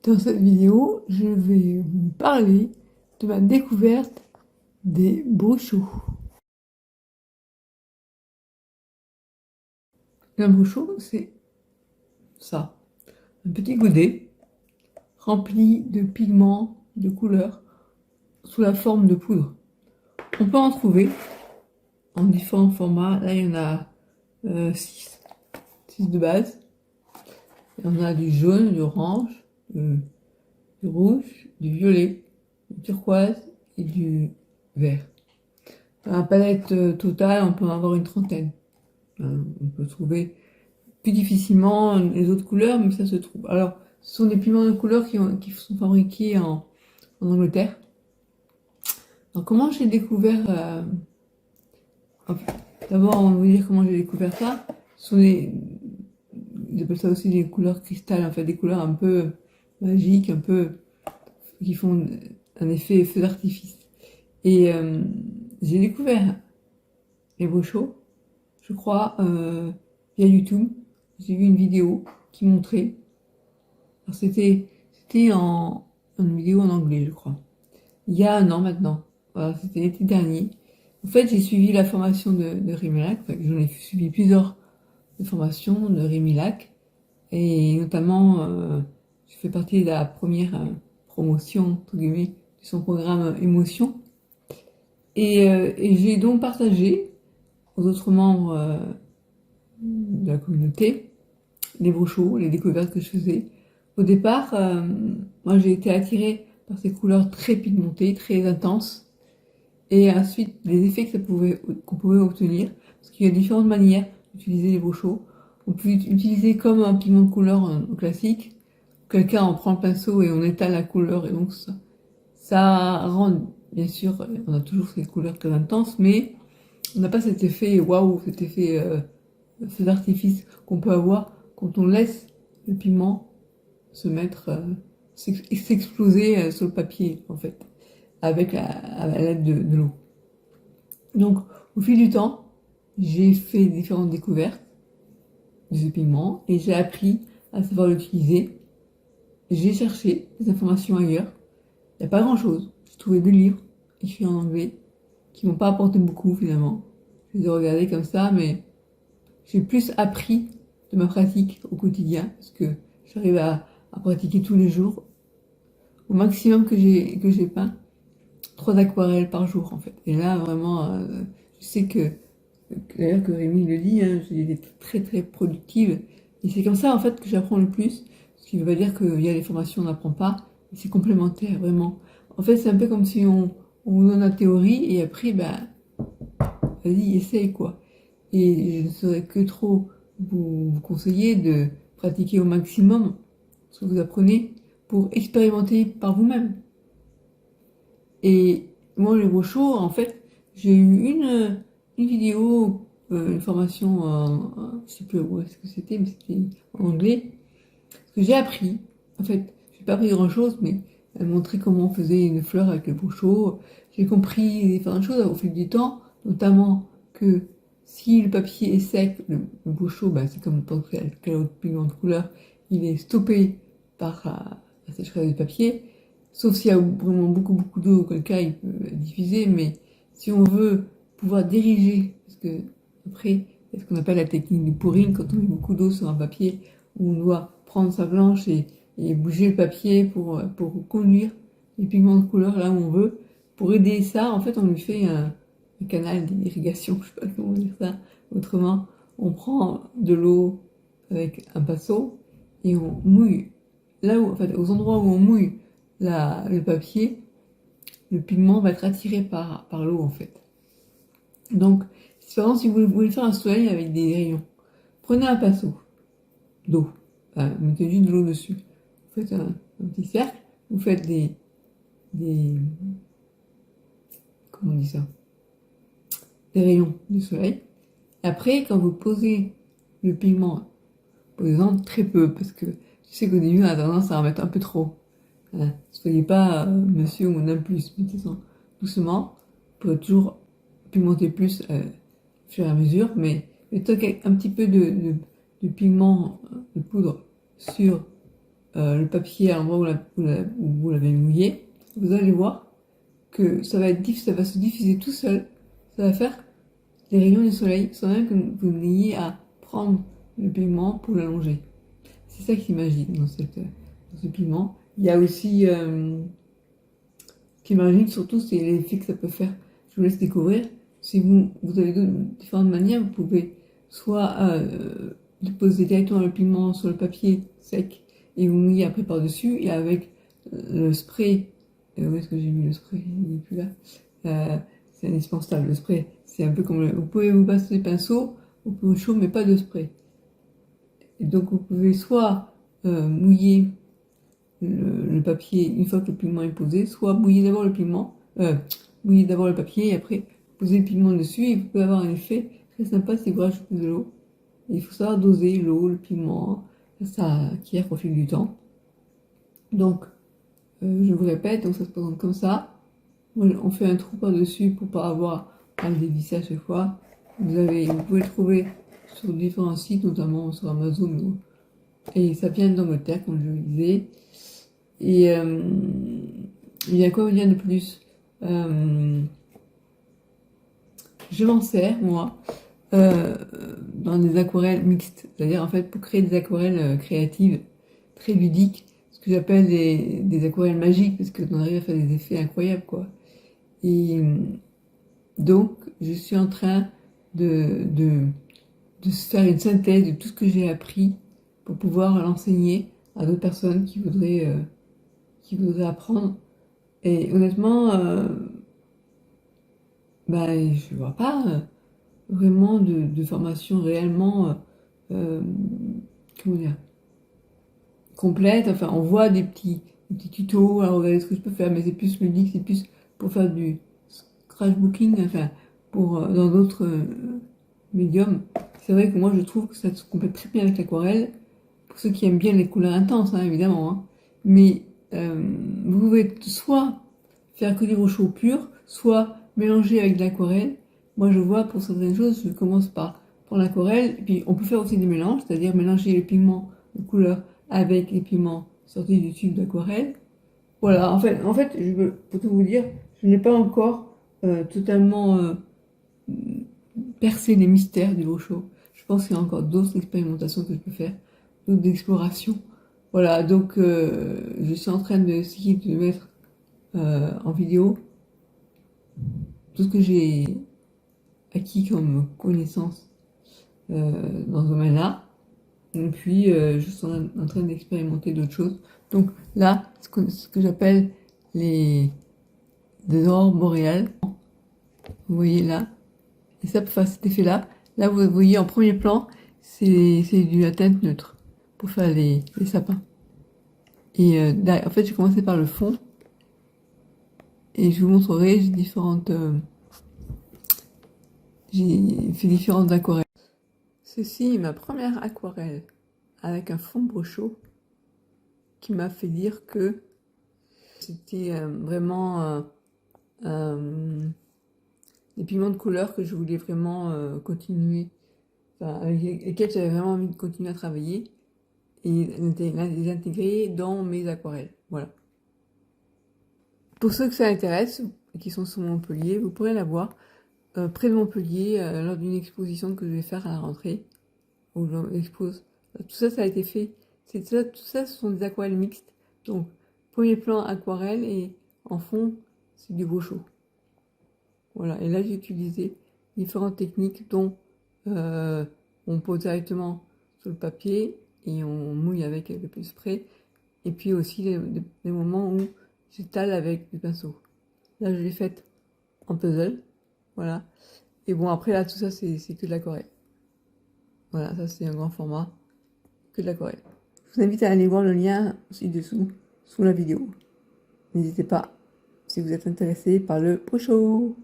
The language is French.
Dans cette vidéo, je vais vous parler de ma découverte des brochos. Un brochot, c'est ça, un petit godet rempli de pigments de couleurs sous la forme de poudre. On peut en trouver en différents formats. Là, il y en a 6 de base. Il y en a du jaune, du orange, du rouge, du violet, du turquoise et du vert. Dans la palette totale, on peut en avoir une trentaine. On peut trouver plus difficilement les autres couleurs, mais ça se trouve. Alors, ce sont des pigments de couleur qui sont fabriqués en Angleterre. Alors, comment j'ai découvert d'abord, on va vous dire comment j'ai découvert ça. Ce sont ils appellent ça aussi des couleurs cristal, en fait, des couleurs un peu magiques, un peu qui font un effet feu d'artifice. Et j'ai découvert les brochos, je crois, via YouTube. J'ai vu une vidéo qui montrait. Alors c'était une vidéo en anglais, je crois. Il y a un an maintenant. Voilà, c'était l'été dernier. En fait, j'ai suivi la formation de Rémilac. Enfin, j'en ai suivi plusieurs formations de Rémilac. Et notamment, je fais partie de la première promotion, entre guillemets, de son programme Émotion. Et j'ai donc partagé aux autres membres de la communauté les brochos, les découvertes que je faisais. Au départ, moi j'ai été attirée par ces couleurs très pigmentées, très intenses, et ensuite les effets qu'on pouvait obtenir, parce qu'il y a différentes manières d'utiliser les brochos. On peut utiliser comme un pigment de couleur classique. Quelqu'un en prend le pinceau et on étale la couleur, et donc ça rend, bien sûr, on a toujours ces couleurs très intenses, mais on n'a pas cet effet waouh, cet effet feu d'artifice qu'on peut avoir quand on laisse le pigment se mettre, s'exploser sur le papier, en fait, à l'aide de l'eau. Donc, au fil du temps, j'ai fait différentes découvertes de ce pigment et j'ai appris à savoir l'utiliser. J'ai cherché des informations ailleurs. Il n'y a pas grand-chose. J'ai trouvé 2 livres écrits en anglais qui m'ont pas apporté beaucoup finalement. Je les ai regardés comme ça, mais j'ai plus appris de ma pratique au quotidien parce que j'arrive à pratiquer tous les jours. Au maximum que j'ai peint 3 aquarelles par jour en fait. Et là vraiment, je sais d'ailleurs que Rémi le dit, hein, j'ai été très très productive. Et c'est comme ça en fait que j'apprends le plus. Ce qui ne veut pas dire que via les formations on n'apprend pas. C'est complémentaire vraiment. En fait c'est un peu comme si on vous donne la théorie et après vas-y essaye quoi. Et je ne saurais que trop vous conseiller de pratiquer au maximum ce que vous apprenez pour expérimenter par vous-même. Et moi, les brochos, en fait, j'ai eu une vidéo, une formation, je sais plus où est-ce que c'était, mais c'était en anglais. Ce que j'ai appris, en fait, j'ai pas appris grand-chose, mais elle montrait comment on faisait une fleur avec les brochos. J'ai compris différentes choses au fil du temps, notamment que si le papier est sec, le brochot, bah, c'est comme n'importe quel autre pigment de couleur, il est stoppé par la sécheresse du papier. Sauf s'il y a vraiment beaucoup d'eau, auquel cas il peut diffuser, mais si on veut pouvoir diriger, parce que après, c'est ce qu'on appelle la technique du pouring, quand on met beaucoup d'eau sur un papier, où on doit prendre sa planche et bouger le papier pour conduire les pigments de couleur là où on veut. Pour aider ça, en fait, on lui fait un canal d'irrigation, je sais pas comment dire ça autrement. On prend de l'eau avec un pinceau et on mouille là où, en fait, aux endroits où on mouille le papier, le pigment va être attiré par l'eau en fait. Donc, par exemple, si vous voulez faire un soleil avec des rayons, prenez un pinceau d'eau, mettez juste de l'eau dessus, vous faites un petit cercle, vous faites comment on dit ça, des rayons du soleil. Après, quand vous posez le pigment, par exemple très peu, parce que je sais qu'au début on a tendance à en mettre un peu trop. Soyez pas monsieur ou madame plus, mettez ça doucement. Vous pouvez toujours pigmenter plus au fur et à mesure, mais mettez un petit peu de pigment de poudre sur le papier à l'endroit où vous l'avez mouillé, vous allez voir que ça va se diffuser tout seul. Ça va faire les rayons du soleil sans même que vous n'ayez à prendre le pigment pour l'allonger. C'est ça qui est magique dans ce pigment. Il y a aussi, ce qui est magique surtout, c'est l'effet que ça peut faire. Je vous laisse découvrir. Si vous avez différentes manières, vous pouvez soit déposer directement le pigment sur le papier sec et vous mouillez après par-dessus, et avec le spray, où est-ce que j'ai mis le spray? Il n'est plus là. C'est indispensable, le spray. C'est un peu comme vous pouvez vous passer des pinceaux au chaud, mais pas de spray. Et donc vous pouvez soit mouiller le papier une fois que le pigment est posé, soit mouiller d'abord le pigment, mouiller d'abord le papier et après poser le pigment dessus, et vous pouvez avoir un effet très sympa si vous rajoutez de l'eau. Il faut savoir doser l'eau, le pigment, ça acquiert au fil du temps. Donc, je vous répète, donc ça se présente comme ça. On fait un trou par-dessus pour pas avoir à le dévisser à chaque fois. Vous pouvez le trouver sur différents sites, notamment sur Amazon, et ça vient d'Angleterre, comme je le disais. Et il y a quoi dire de plus? Je m'en sers, moi, dans des aquarelles mixtes. C'est-à-dire, en fait, pour créer des aquarelles créatives, très ludiques, ce que j'appelle des aquarelles magiques, parce qu'on arrive à faire des effets incroyables, quoi. Et donc, je suis en train de faire une synthèse de tout ce que j'ai appris pour pouvoir l'enseigner à d'autres personnes qui voudraient apprendre. Et honnêtement, je vois pas vraiment de formation réellement comment dire, complète. Enfin, on voit des petits tutos, alors regardez ce que je peux faire, mais c'est plus ludique, c'est plus pour faire du scratchbooking, enfin, pour dans d'autres médiums. C'est vrai que moi je trouve que ça se complète très bien avec l'aquarelle, pour ceux qui aiment bien les couleurs intenses, hein, évidemment. Hein. Mais vous pouvez soit faire que du rochot pur, soit mélanger avec de l'aquarelle. Moi je vois pour certaines choses, je commence par l'aquarelle, et puis on peut faire aussi des mélanges, c'est-à-dire mélanger les pigments de couleur avec les pigments sortis du tube d'aquarelle. Voilà, en fait, pour tout vous dire, je n'ai pas encore totalement percé les mystères du rochot. Je pense qu'il y a encore d'autres expérimentations que je peux faire, d'autres explorations. Voilà, donc je suis en train d'essayer de mettre en vidéo tout ce que j'ai acquis comme connaissances dans ce domaine-là. Et puis, je suis en train d'expérimenter d'autres choses. Donc là, ce que j'appelle des aurores boréales. Vous voyez là. Et ça, pour faire cet effet-là, là, vous voyez en premier plan, c'est du la teinte neutre pour faire les sapins. Et en fait, j'ai commencé par le fond. Et je vous montrerai, j'ai fait différentes aquarelles. Ceci est ma première aquarelle avec un fond brochot qui m'a fait dire que c'était vraiment des pigments de couleur que je voulais vraiment continuer, enfin, avec lesquels j'avais vraiment envie de continuer à travailler et les intégrer dans mes aquarelles. Voilà. Pour ceux que ça intéresse, qui sont sur Montpellier, vous pourrez la voir près de Montpellier lors d'une exposition que je vais faire à la rentrée. Où j'expose. Tout ça, ça a été fait. Tout ça, ce sont des aquarelles mixtes. Donc, premier plan aquarelle et en fond, c'est du brochot. Voilà. Et là, j'ai utilisé différentes techniques dont on pose directement sur le papier et on mouille avec le spray. Et puis aussi les moments où j'étale avec du pinceau. Là, je l'ai faite en puzzle. Voilà. Et bon, après, là, tout ça, c'est que de l'aquarelle. Voilà, ça, c'est un grand format, que de l'aquarelle. Je vous invite à aller voir le lien ci-dessous, sous la vidéo. N'hésitez pas, si vous êtes intéressé par le brochot.